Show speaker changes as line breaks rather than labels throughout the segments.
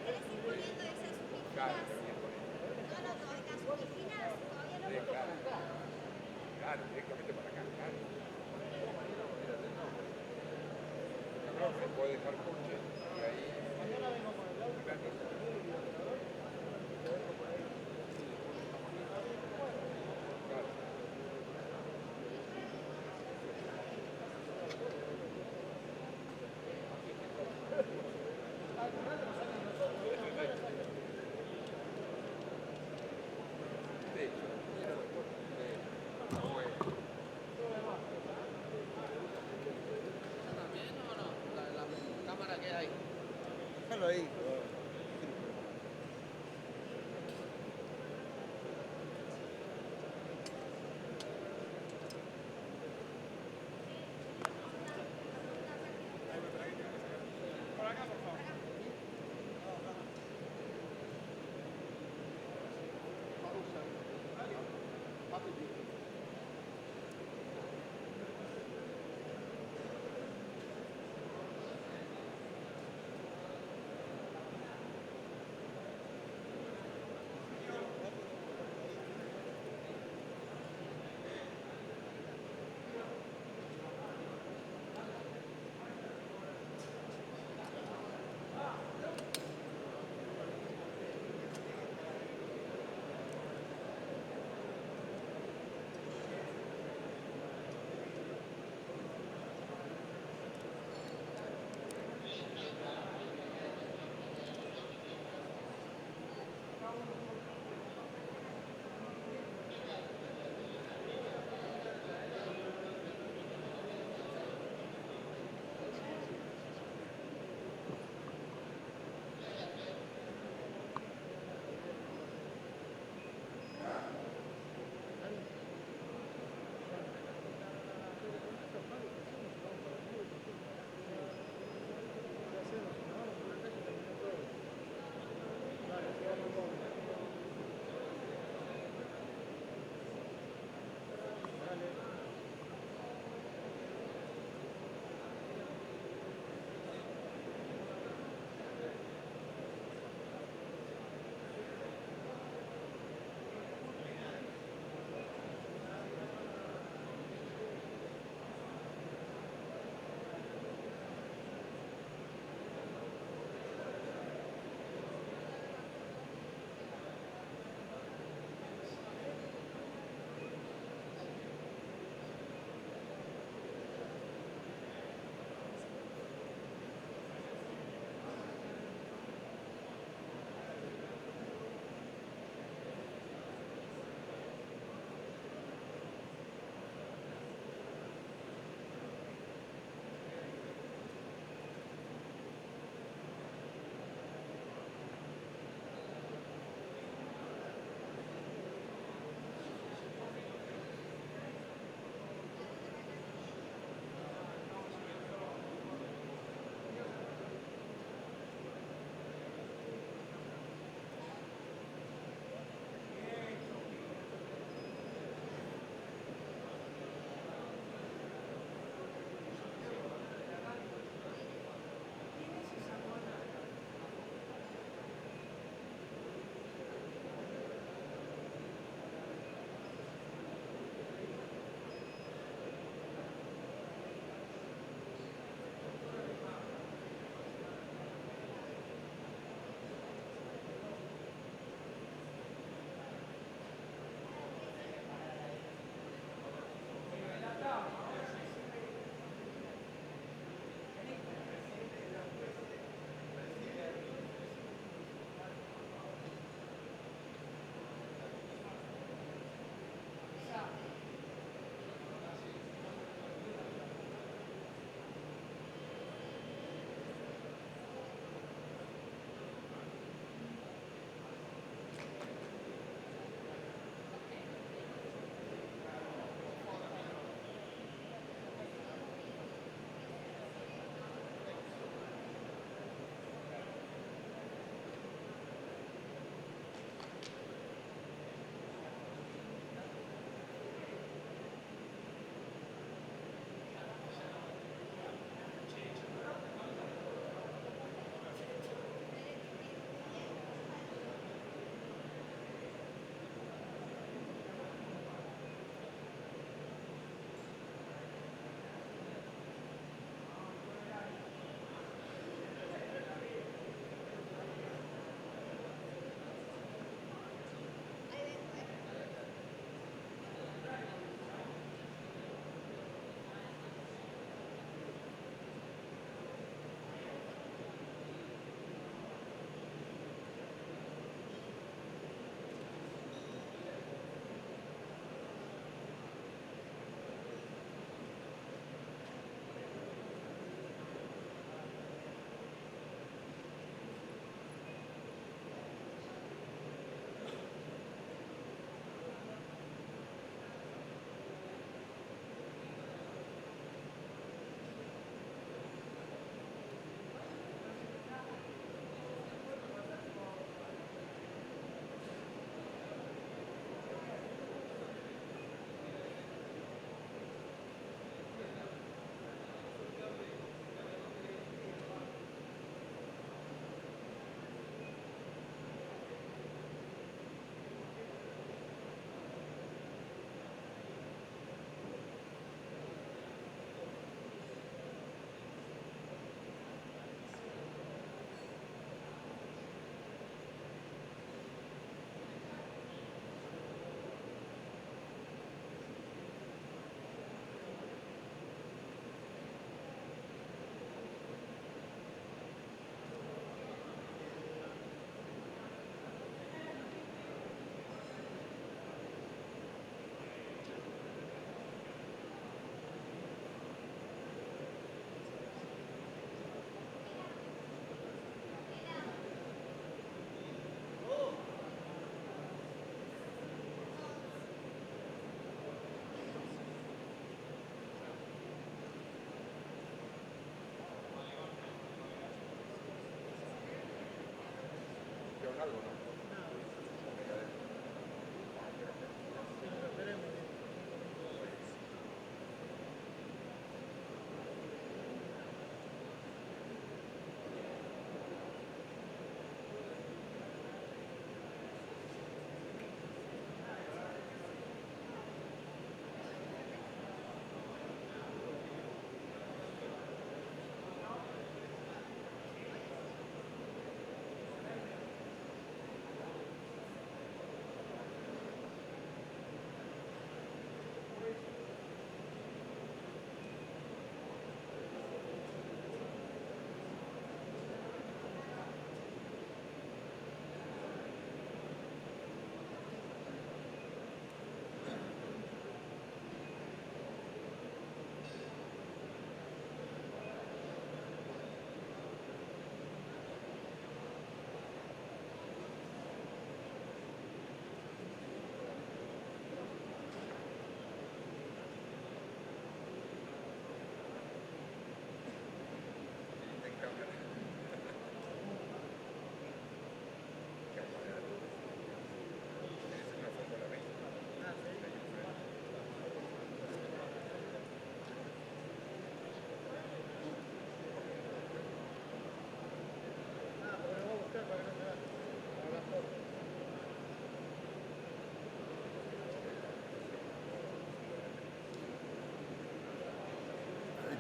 ¿querés ir poniendo esas
Claro,
oficinas?
que venía por eso.
No, no, todavía las oficinas todavía no
Sí,
porque
claro.
falta.
Claro, directamente para acá, claro. Yo creo que puede dejar coche y ahí acá claro. Sí, yo quiero después. Sí. Bueno,
¿Esa también o no? La cámara que hay.
Déjalo ahí.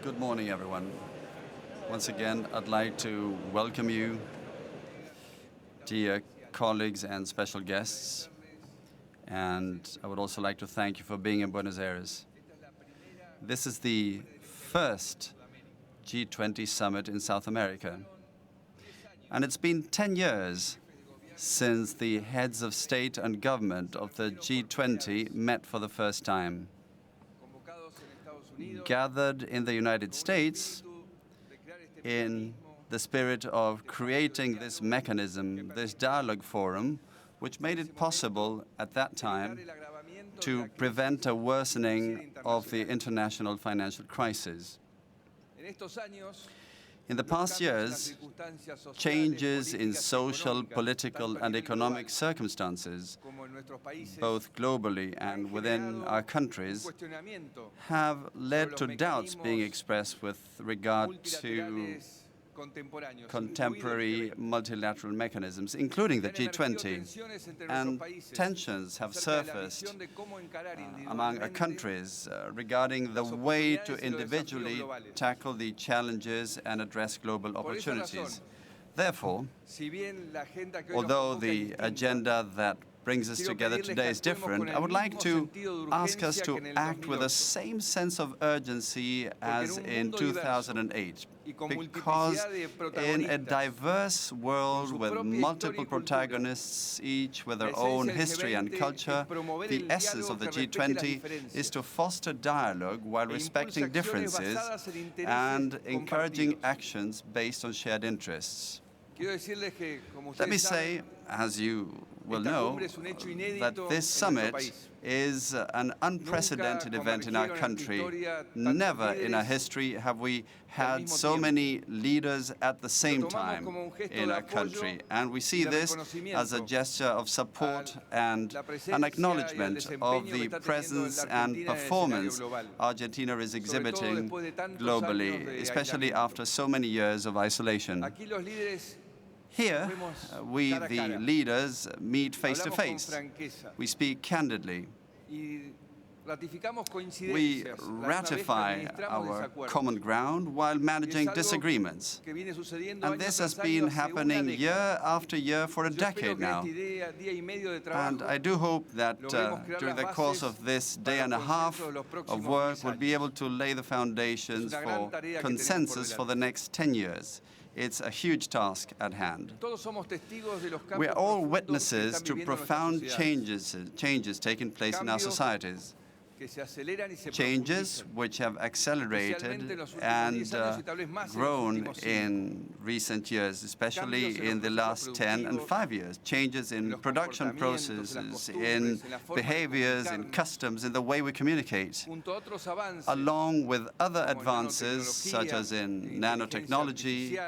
Good morning, everyone. Once again, I'd like to welcome you, dear colleagues and special guests. And I would also like to thank you for being in Buenos Aires. This is the first G20 summit in South America. And it's been 10 years since the heads of state and government of the G20 met for the first time. Gathered in the United States in the spirit of creating this mechanism, this dialogue forum, which made it possible at that time to prevent a worsening of the international financial crisis. In the past years, changes in social, political, and economic circumstances, both globally and within our countries, have led to doubts being expressed with regard to contemporary multilateral mechanisms, including the G20. And tensions have surfaced among our countries regarding the way to individually tackle the challenges and address global opportunities. Therefore, although the agenda that brings us together today is different, I would like to ask us to act with the same sense of urgency as in 2008. Because in a diverse world with multiple protagonists, each with their own history and culture, the essence of the G20 is to foster dialogue while respecting differences and encouraging actions based on shared interests. Let me say, as you will know, that this summit is an unprecedented event in our country. Never in our history have we had so many leaders at the same time in our country. And we see this as a gesture of support and an acknowledgement of the presence and performance Argentina is exhibiting globally, especially after so many years of isolation. Here, we, the leaders, meet face to face. We speak candidly. We ratify our common ground while managing disagreements. And this has been happening year after year for a decade now. And I do hope that during the course of this day and a half of work, we'll be able to lay the foundations for consensus for the next 10 years. It's a huge task at hand. We are all witnesses to profound changes taking place in our societies. Changes which have accelerated and grown in recent years, especially in the last 10 and 5 years. Changes in production processes, in behaviors, in customs, in the way we communicate, along with other advances such as in nanotechnology,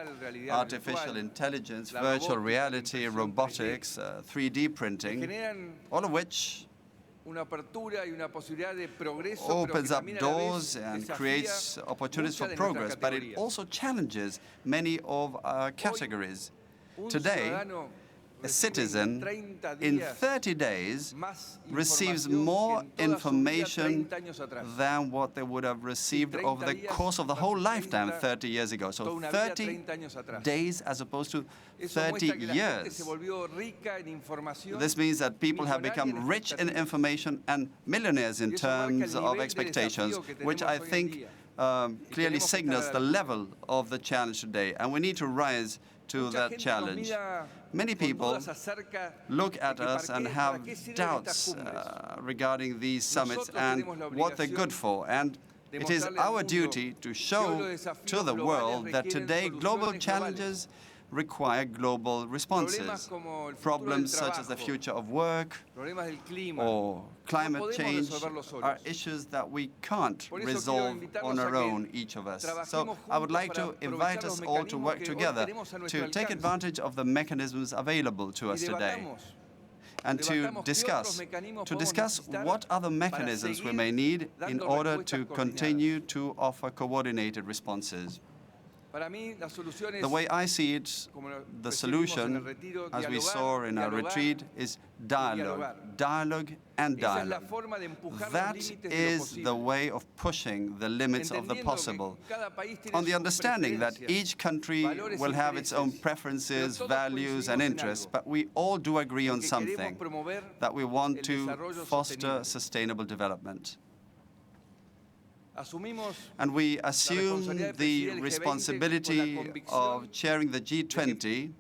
artificial intelligence, virtual reality, robotics, 3D printing, all of which opens up doors and creates opportunities for progress, but it also challenges many of our categories. Today, a citizen in 30 days receives more information than what they would have received over the course of the whole lifetime 30 years ago. So 30 days as opposed to 30 years. This means that people have become rich in information and millionaires in terms of expectations, which I think clearly signals the level of the challenge today. And we need to rise to that challenge. Many people look at us and have doubts regarding these summits and what they're good for. And it is our duty to show to the world that today global challenges require global responses. Problems such as the future of work or climate change are issues that we can't resolve on our own, each of us. So I would like to invite us all to work together to take advantage of the mechanisms available to us today and to discuss what other mechanisms we may need in order to continue to offer coordinated responses. The way I see it, the solution, as we saw in our retreat, is dialogue. Dialogue and dialogue. That is the way of pushing the limits of the possible, on the understanding that each country will have its own preferences, values, and interests, but we all do agree on something, that we want to foster sustainable development. And we assume the responsibility of chairing the G20,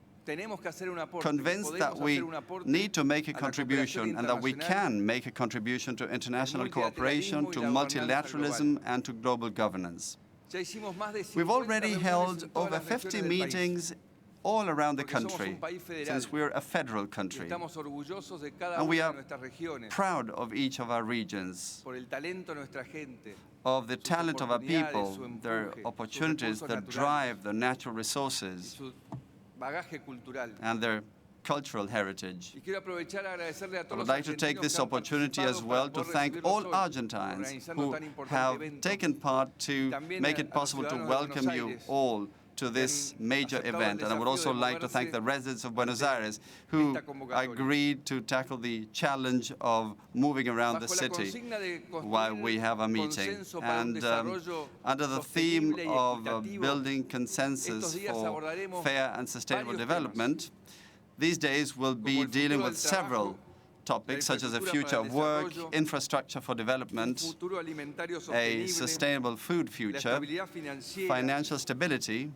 convinced that we need to make a contribution and that we can make a contribution to international cooperation, to multilateralism, and to global governance. We've already held over 50 meetings all around the country, since we're a federal country. And we are proud of each of our regions, of the talent of our people, their opportunities, their drive, their natural resources, and their cultural heritage. I would like to take this opportunity as well to thank all Argentines who have taken part to make it possible to welcome you all to this major event. And I would also like to thank the residents of Buenos Aires who agreed to tackle the challenge of moving around the city while we have a meeting. And under the theme of building consensus for fair and sustainable development, these days we'll be dealing with several topics such as the future of work, infrastructure for development, a sustainable food future, financial stability,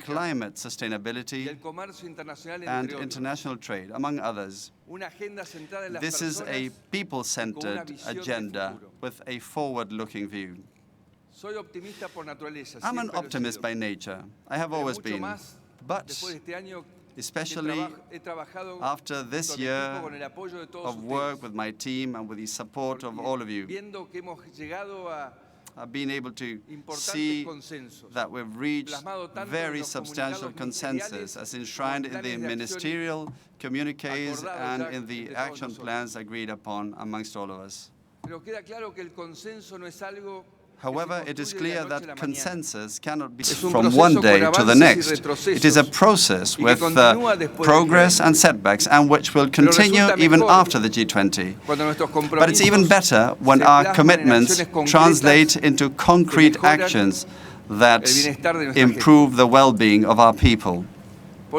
climate sustainability, and international trade, among others. This is a people-centered agenda with a forward-looking view. I'm an optimist by nature. I have always been. But especially after this year of work with my team and with the support of all of you, I've been able to see that we've reached very substantial consensus as enshrined in the ministerial communiques and in the action plans agreed upon amongst all of us. However, it is clear that consensus cannot be from one day to the next. It is a process with progress and setbacks, and which will continue even after the G20. But it's even better when our commitments translate into concrete actions that improve the well-being of our people. So,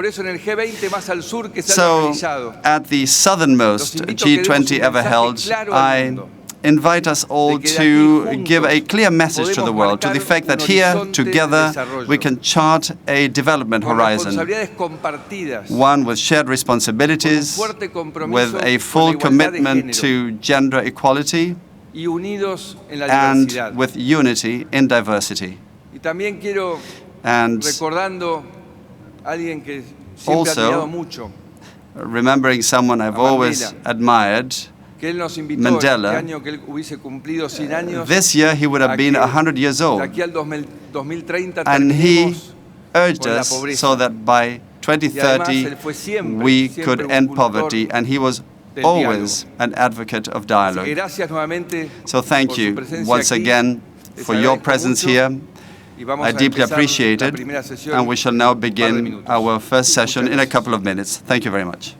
at the southernmost G20 ever held, I invite us all to give a clear message to the world, to the effect that here, together, we can chart a development horizon, one with shared responsibilities, with a full commitment to gender equality, and with unity in diversity. And also, remembering someone I've always admired, Mandela, this year he would have been 100 years old, and he urged us so that by 2030 we could end poverty, and he was always an advocate of dialogue. So thank you once again for your presence here. I deeply appreciate it, and we shall now begin our first session in a couple of minutes. Thank you very much.